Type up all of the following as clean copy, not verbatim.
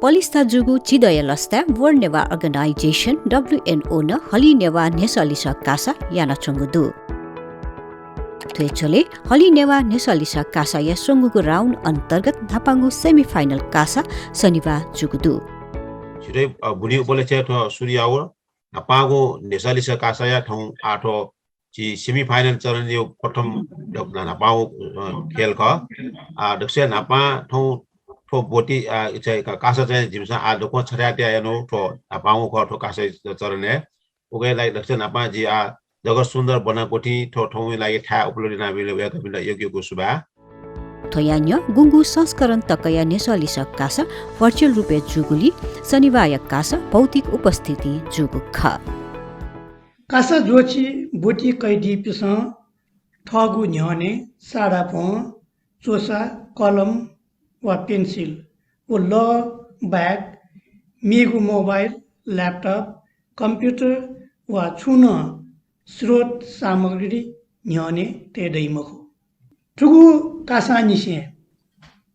Polista jugu chidaya lasta World Neva Organization WNO na hali neva nesalisa kasa yana chungudu. Tuechole hali neva nesalisa kasa ya songugu round antargat Napangu semi-final kasa saniba jugudu. Chire buni upaleche to suryawa Napangu nesalisa kasa ya thong ato chi semi-final charan yo pratham Napangu khel ka daksya Napa thong to boti ichai kasa chai jimsa adoko chharatia yano to Napangu ko to kasa charane ugai like daksya Napa ji जगत सुन्दर बनाकोठी ठौँ लागि ठा उपलब्धि नाबिले way Kapila योग्यको सुबा थयान्य गुंगु संस्करण तकया नेसलिस कासा virtual रुपे जुगुली शनिबार कासा भौतिक उपस्थिति जुगु ख कासा जोची बोटी कैदी पिस ठगु न्हने साडा प चोसा कलम वा पेन्सिल व ल ब्याग मेगु मोबाइल ल्यापटप कम्प्युटर वा छुन स्रोत सामग्री न्हने तेदैमखो ठुगु कासा निसे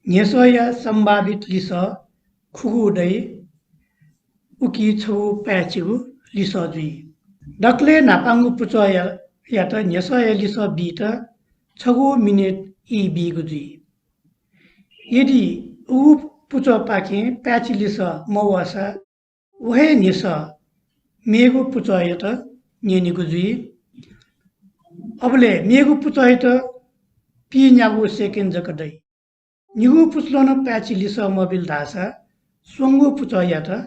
न्यसया सम्भावित लिस खुगुदै उकी छु प्याचिगु लिस जुई डक्ले नापांगु पुचया यात न्यसया लिस बित छगु मिनेट इ बिगु जुई यदि उ पुच पाखे प्याचि लिस मवासा वहे न्यस मेगु पुचया त न्यनिगु जुई अबले मेगु पुचया त पी न्यागु सेकेन्ड जकदै निगु पुचलन प्याचि लिस मोबिल दासा सोंगु पुचया त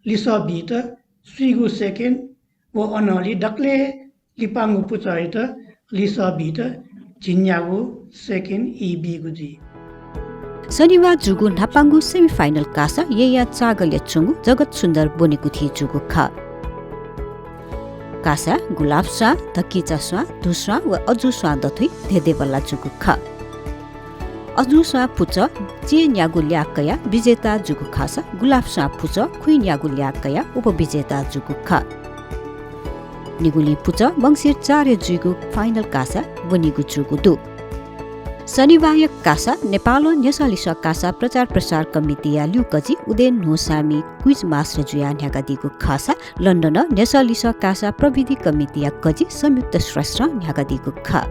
लिस बित सुइगु सेकेन्ड व अनली डक्ले लिपांगु पुचया त लिस बित झिन्यागु सेकेन्ड इ बिगु जी शनिबार जुगु नापांगु सेमिफाइनल कासा येया चागले चंगु जगत सुन्दर बनेको थिए जुगु ख कासा गुलाबसा धकिचासा दुसा व अजुसा दथुई धेदे बल्ला जुगु ख अजुसा पुच जे न्यागु ल्याकया विजेता जुगु खासा गुलाबसा पुच खुइ न्यागु ल्याकया उपविजेता जुगु ख निगुली पुच मंगसिर 4 जुगु फाइनल कासा बनिगु जुगु दु शनिबार कासा नेपाल नेसलिस कासा प्रचार प्रसार कमिटी या ल्युकजी उदेन नोसामी क्विज मास्टर जुया न्यागादीको खासा लन्डन नेसलिस कासा प्रविधि कमिटी या कजी संयुक्त स्रष्टा न्यागादीको ख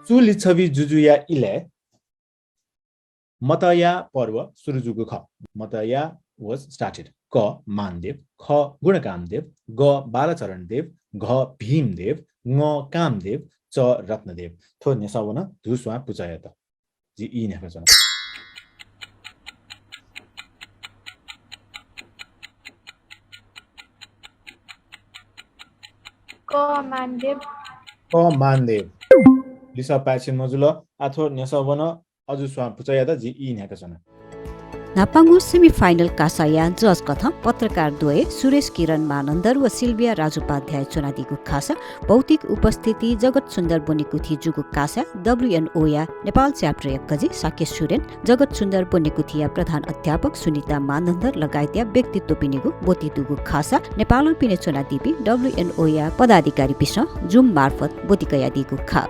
सुली छवि जुजुया इले मतया पर्व सुरुजुगु ख मतया was started क मानदेव ख गुणकामदेव ग बालचरणदेव घ भीमदेव ङ कामदेव च रत्नदेव थो नेसवन धुस्वा पुचयत जी इ नेफसन क मानदेव लिसा पाछिन मजुल अथो नेसवन अजुस्वा पुचयत जी इ नेफसन नापांगु सेमिफाइनल कासाया जज कथा पत्रकार द्वय सुरेश किरण मानन्दर व सिल्भिया राजोपाध्याय चुनादीको खासा भौतिक उपस्थिति जगत सुन्दर बनेको थिए जुगु कासा WNO या नेपाल च्याप्टर एकजी साकेश सुरेन जगत सुन्दर बनेको थिए प्रधान अध्यापक सुनिता मानन्दर लगायतया व्यक्तित्व पिनेगु बोतितुगु खासा नेपाल पिने चुनादीपि WNO या पदाधिकारी पिस जुम मार्फत बोतिकया दिगु खा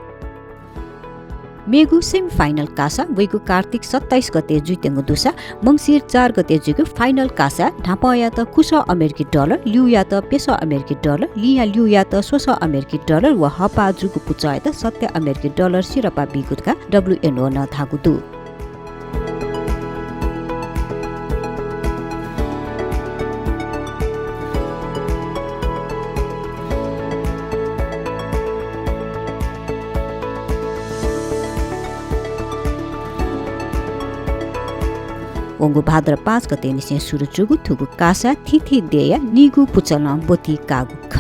मेगु सेमिफाइनल कासा वैगु कार्तिक 27 गते जुइतेंगु दुसा मंगसिर 4 गते जुगु फाइनल कासा ढापया त कुस अमेरिकी डलर लिउया त पेसो अमेरिकी डलर लिया लिउया त सोसो अमेरिकी डलर व हपा जुगु पुचाय त सत्य अमेरिकी डलर सिरपा बिगुतका WNO न थागुदु ओंगु भाद्र 5 गते निसे सुरु जुगु थुगु कासा थिथि देया निगु पुचल बोती कागु ख